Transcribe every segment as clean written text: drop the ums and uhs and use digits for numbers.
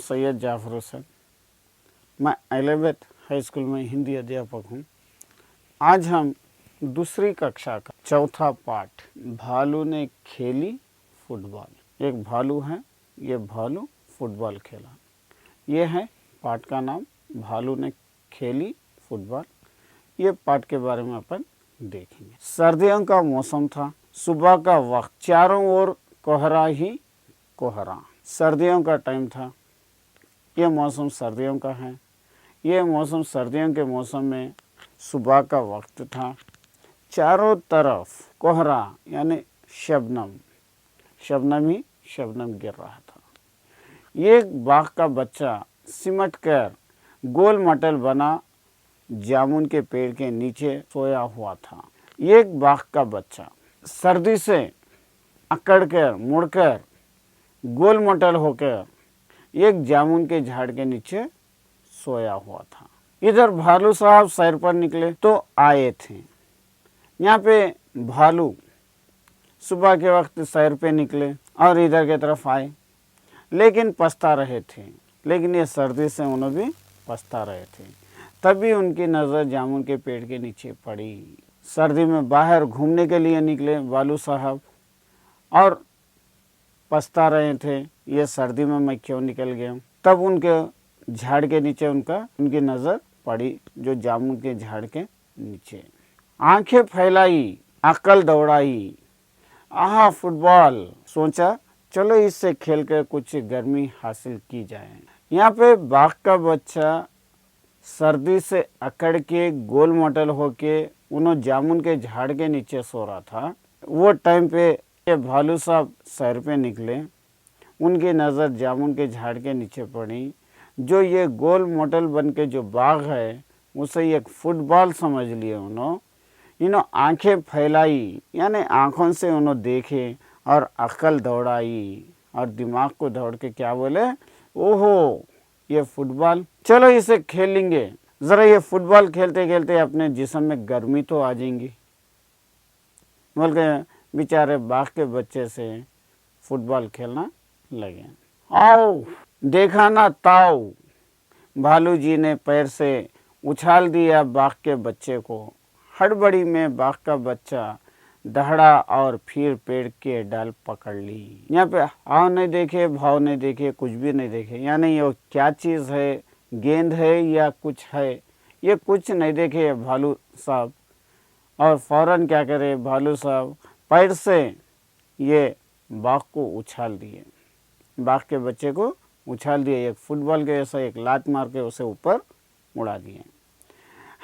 सैयद जाफर हुसैन। मैं 11th high school में हिंदी अध्यापक हूँ। आज हम दूसरी कक्षा का चौथा पाठ, भालू ने खेली फुटबॉल। एक भालू है, ये भालू फुटबॉल खेला। ये है पाठ का नाम, भालू ने खेली फुटबॉल। ये पाठ के बारे में अपन देखेंगे। सर्दियों का मौसम था, सुबह का वक्त, चारों ओर कोहरा ही कोहरा। सर्दियों का टाइम था, ये मौसम सर्दियों का है। ये मौसम सर्दियों के मौसम में सुबह का वक्त था। चारों तरफ कोहरा यानी शबनम, शबनम ही शबनम गिर रहा था। एक बाघ का बच्चा सिमट कर गोल मटल बना जामुन के पेड़ के नीचे सोया हुआ था। एक बाघ का बच्चा सर्दी से अकड़कर मुड़कर गोल मटल होकर एक जामुन के झाड़ के नीचे सोया हुआ था। इधर भालू साहब सैर पर निकले तो आए थे। यहाँ पे भालू सुबह के वक्त सैर पे निकले और इधर की तरफ आए, लेकिन पछता रहे थे। लेकिन ये सर्दी से उन्होंने भी पछता रहे थे। तभी उनकी नज़र जामुन के पेड़ के नीचे पड़ी। सर्दी में बाहर घूमने के लिए निकले भालू साहब और पछता रहे थे, ये सर्दी में मैं क्यों निकल गया। तब उनके झाड़ के नीचे उनकी नज़र पड़ी, जो जामुन के झाड़ के नीचे। आंखें फैलाई, अकल दौड़ाई, आहा फुटबॉल, सोचा चलो इससे खेल कर कुछ गर्मी हासिल की जाए। यहाँ पे बाघ का बच्चा सर्दी से अकड़ के गोल मोटल होके उन्होंने जामुन के झाड़ के नीचे सो रहा था। वो टाइम पे ये भालू साहब सैर पे निकले, उनकी नज़र जामुन के झाड़ के नीचे पड़ी। जो ये गोल मोटल बन के जो बाघ है उसे एक फुटबॉल समझ लिए उन्होंने आंखें फैलाई, यानी आँखों से उन्होंने देखे और अक्ल दौड़ाई और दिमाग को दौड़ के क्या बोले, ओहो ये फुटबॉल, चलो इसे खेलेंगे। ज़रा ये फुटबॉल खेलते खेलते अपने जिस्म में गर्मी तो आ जाएंगी। बोल के बेचारे बाघ के बच्चे से फुटबॉल खेलना लगे। आओ देखा ना ताऊ, भालू जी ने पैर से उछाल दिया बाघ के बच्चे को। हड़बड़ी में बाघ का बच्चा दहड़ा और फिर पेड़ के डाल पकड़ ली। यहाँ पे हाव नहीं देखे, भाव नहीं देखे, कुछ भी नहीं देखे, यानी ये क्या चीज़ है, गेंद है या कुछ है, ये कुछ नहीं देखे भालू साहब। और फौरन क्या करे भालू साहब, पैर से ये बाघ को उछाल दिए, बाघ के बच्चे को उछाल दिए, एक फुटबॉल के जैसा एक लात मार के उसे ऊपर उड़ा दिए।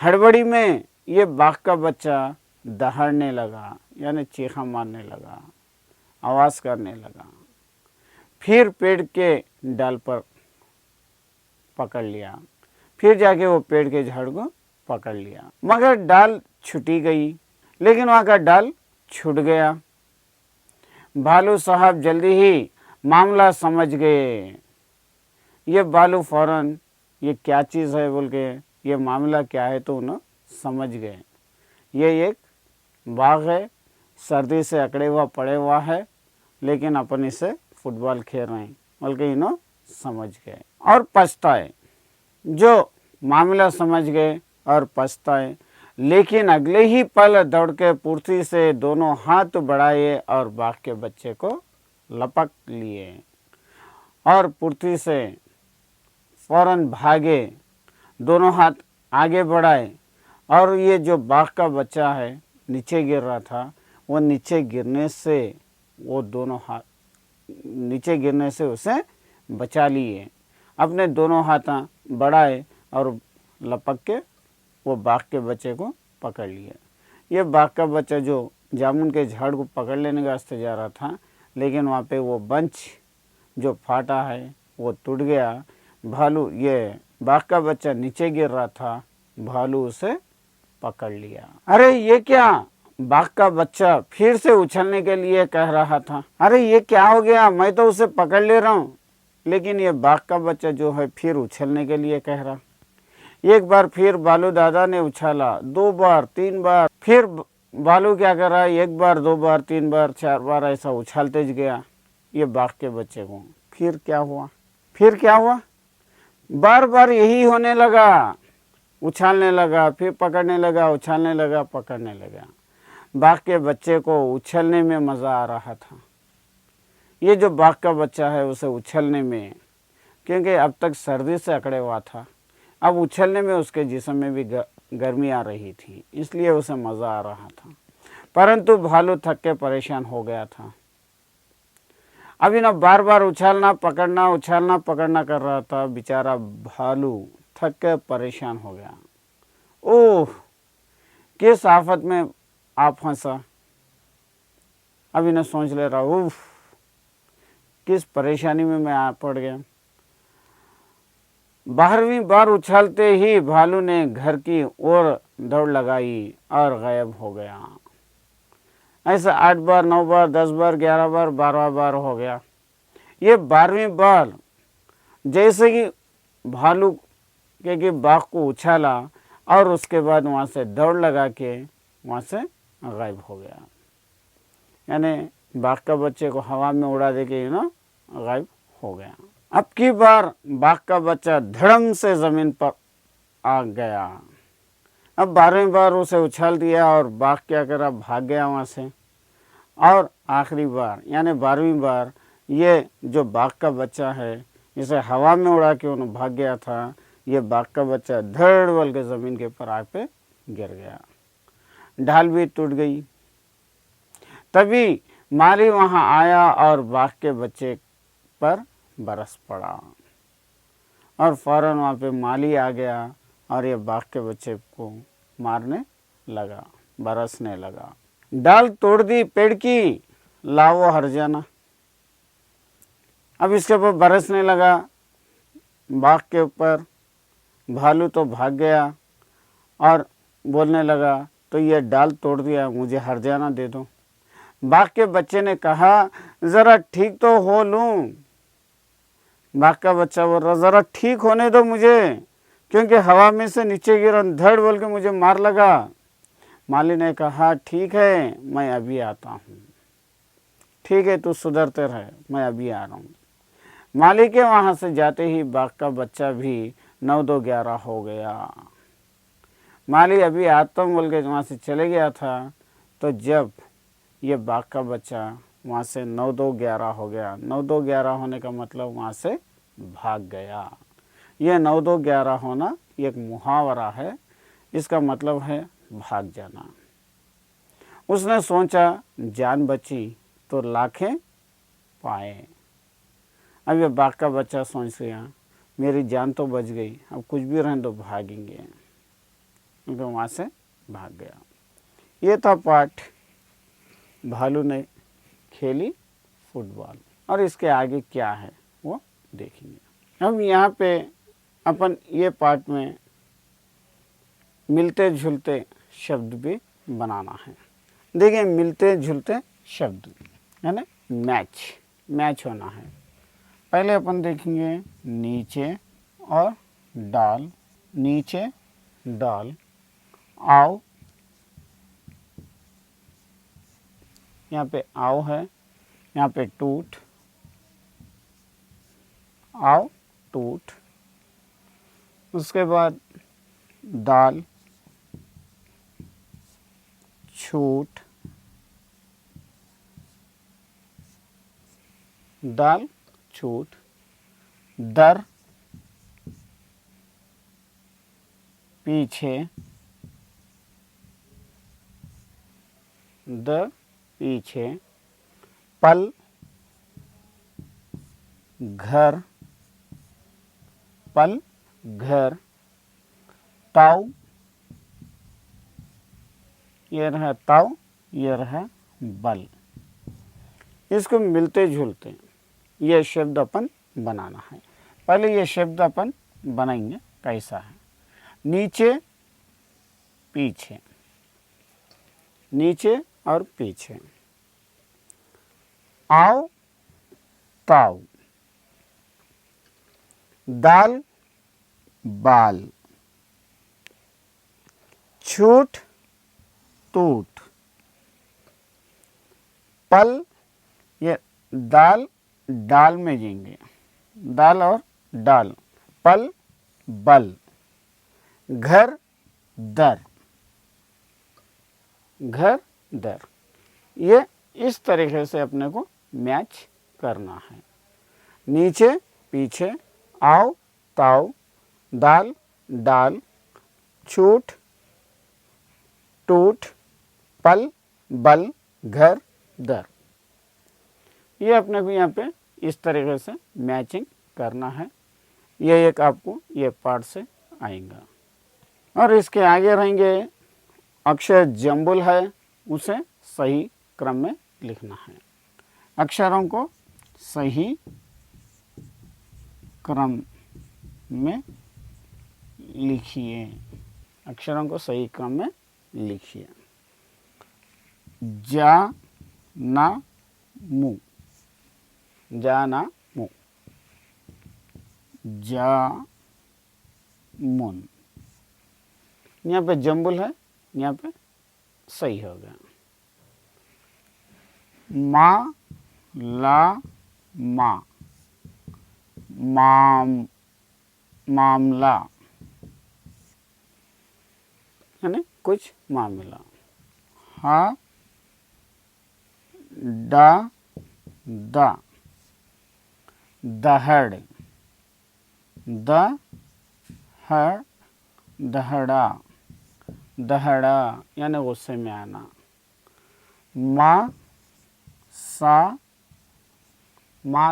हड़बड़ी में ये बाघ का बच्चा दहाड़ने लगा, यानी चीखा मारने लगा, आवाज़ करने लगा। फिर पेड़ के डाल पर पकड़ लिया, फिर जाके वो पेड़ के झाड़ को पकड़ लिया, मगर डाल छुटी गई, लेकिन वहाँ का डाल छूट गया। भालू साहब जल्दी ही मामला समझ गए। ये भालू फौरन ये क्या चीज़ है बोल के, ये मामला क्या है तो उन्हें समझ गए। ये एक बाघ है, सर्दी से अकड़े हुआ पड़े हुआ है, लेकिन अपन इसे फुटबॉल खेल रहे हैं बोल के इन्हों समझ गए और पछताए। जो मामला समझ गए और पछताए, लेकिन अगले ही पल दौड़ के फुर्ती से दोनों हाथ बढ़ाए और बाघ के बच्चे को लपक लिए और फुर्ती से फौरन भागे, दोनों हाथ आगे बढ़ाए। और ये जो बाघ का बच्चा है नीचे गिर रहा था, वो नीचे गिरने से वो दोनों हाथ नीचे गिरने से उसे बचा लिए। अपने दोनों हाथ बढ़ाए और लपक के वो बाघ के बच्चे को पकड़ लिया। ये बाघ का बच्चा जो जामुन के झाड़ को पकड़ लेने के वास्ते जा रहा था, लेकिन वहाँ पे वो बंच जो फाटा है वो टूट गया। भालू, ये बाघ का बच्चा नीचे गिर रहा था, भालू उसे पकड़ लिया। अरे ये क्या, बाघ का बच्चा फिर से उछलने के लिए कह रहा था। अरे ये क्या हो गया, मैं तो उसे पकड़ ले रहा हूँ, लेकिन ये बाघ का बच्चा जो है फिर उछलने के लिए कह रहा। एक बार फिर भालू दादा ने उछाला, 2 बार 3 बार, फिर भालू क्या कर रहा है, 1 बार 2 बार 3 बार 4 बार ऐसा उछालते गया ये बाघ के बच्चे को। फिर क्या हुआ, बार बार यही होने लगा, उछालने लगा, फिर पकड़ने लगा, उछालने लगा, पकड़ने लगा। बाघ के बच्चे को उछलने में मज़ा आ रहा था। ये जो बाघ का बच्चा है उसे उछलने में, क्योंकि अब तक सर्दी से अकड़े हुआ था, अब उछलने में उसके जिस्म में भी गर्मी आ रही थी, इसलिए उसे मज़ा आ रहा था। परंतु भालू थक के परेशान हो गया था। अभी ना बार बार उछालना पकड़ना कर रहा था। बेचारा भालू थक के परेशान हो गया। ओह, किस आफत में आप फंसा। अभी ना सोच ले रहा, उफ, किस परेशानी में मैं आ पड़ गया। 12वीं बार उछालते ही भालू ने घर की ओर दौड़ लगाई और गायब हो गया। ऐसा 8 बार, 9 बार, 10 बार, 11 बार, 12वां बार हो गया। ये 12वीं बार जैसे कि भालू के बाघ को उछाला और उसके बाद वहाँ से दौड़ लगा के वहाँ से गायब हो गया। यानी बाघ का बच्चे को हवा में उड़ा दे के गायब हो गया। अब की बार बाघ का बच्चा धड़म से ज़मीन पर आ गया। अब 12वीं बार उसे उछाल दिया और बाघ क्या करा, भाग गया वहाँ से। और आखिरी बार यानी 12वीं बार ये जो बाघ का बच्चा है, इसे हवा में उड़ा के उन्हें भाग गया था। ये बाघ का बच्चा धड़ बल के ज़मीन के ऊपर आग पे गिर गया, ढाल भी टूट गई। तभी माली वहाँ आया और बाघ के बच्चे पर बरस पड़ा और फौरन वहाँ पे माली आ गया और ये बाघ के बच्चे को मारने लगा, बरसने लगा। डाल तोड़ दी पेड़ की, लाओ हरजाना। अब इसके ऊपर बरसने लगा बाघ के ऊपर। भालू तो भाग गया और बोलने लगा, तो ये डाल तोड़ दिया, मुझे हरजाना दे दो। बाघ के बच्चे ने कहा, ज़रा ठीक तो हो लूँ। बाघ का बच्चा बोल रहा, ज़रा ठीक होने दो मुझे, क्योंकि हवा में से नीचे गिरा, धड़ बोल के मुझे मार लगा। माली ने कहा, ठीक है, मैं अभी आता हूँ। ठीक है, तू सुधरते रहे, मैं अभी आ रहा हूँ। माली के वहाँ से जाते ही बाघ का बच्चा भी 9-2-11 हो गया। माली अभी आता हूँ बोल के वहाँ से चले गया था, तो जब ये बाघ का बच्चा वहाँ से 9-2-11 हो गया। 9-2-11 होने का मतलब वहाँ से भाग गया। यह 9-2-11 होना एक मुहावरा है, इसका मतलब है भाग जाना। उसने सोचा, जान बची तो लाखें पाए। अब ये बाघ का बच्चा सोच गया, मेरी जान तो बच गई, अब कुछ भी रहें तो भागेंगे, क्योंकि वहाँ से भाग गया। ये था पाठ, भालू ने खेली फुटबॉल। और इसके आगे क्या है वो देखेंगे। अब यहाँ पे अपन ये पाठ में मिलते जुलते शब्द भी बनाना है। देखिए, मिलते जुलते शब्द है ना, मैच होना है। पहले अपन देखेंगे नीचे और डाल, नीचे डाल, आओ, यहाँ पे आओ है, यहाँ पे टूट, आओ टूट। उसके बाद दाल, छूट, दाल छूट, दर, पीछे, दर पीछे, पल, घर, पल घर, ताऊ, ये रहा ताऊ, ये रहा बल। इसको मिलते जुलते ये शब्द अपन बनाना है। पहले ये शब्द अपन बनाएंगे, कैसा है। नीचे पीछे, नीचे और पीछे, आओ ताऊ, दाल बाल, छूट टूट, पल, ये दाल डाल में जाएंगे, दाल और डाल, पल बल, घर दर, घर दर। ये इस तरीके से अपने को मैच करना है। नीचे पीछे, आओ ताओ, दाल डाल, छूट टूट, पल बल, घर दर। ये अपने को यहाँ पे इस तरीके से मैचिंग करना है। ये एक आपको ये पार्ट से आएगा। और इसके आगे रहेंगे अक्षर जंबुल है, उसे सही क्रम में लिखना है। अक्षरों को सही क्रम में लिखिए। अक्षरों को सही क्रम में लिखिए। जा ना मु, जा ना मु, जा मुन। यहाँ पे जंबुल है, यहाँ पे सही हो गया। मा ला मा, माम मामला, यानी कुछ मामला। हा डा दा, दहड़, द ह दहड़ा, दहड़ा यानी गुस्से में आना। मा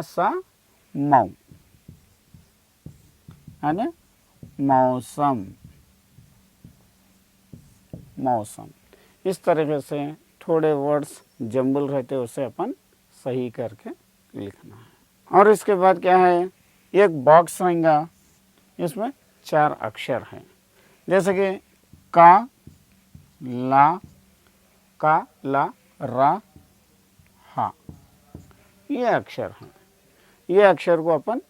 सा मऊ, यानी मौसम, मौसम। इस तरीके से थोड़े वर्ड्स जंबल रहते उसे अपन सही करके लिखना है। और इसके बाद क्या है, एक बॉक्स रहेगा, इसमें 4 अक्षर हैं, जैसे कि का ला रा हा, ये अक्षर हैं। ये अक्षर को अपन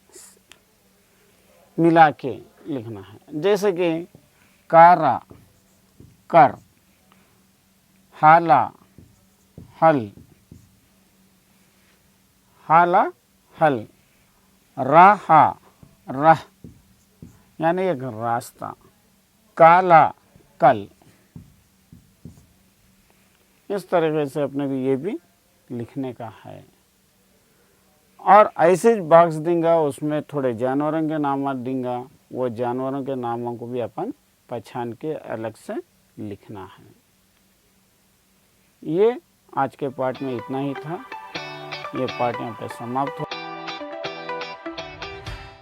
मिला के लिखना है। जैसे कि कारा कर, हाला हल, हाला हल, राहा रह, यानी एक रास्ता। काला कल। इस तरीके से अपने को ये भी लिखने का है। और ऐसे बॉक्स दूंगा, उसमें थोड़े जानवरों के नाम दूंगा, वो जानवरों के नामों को भी अपन पहचान के अलग से लिखना है। ये आज के पाठ में इतना ही था। ये पाठ यहाँ पे समाप्त हो।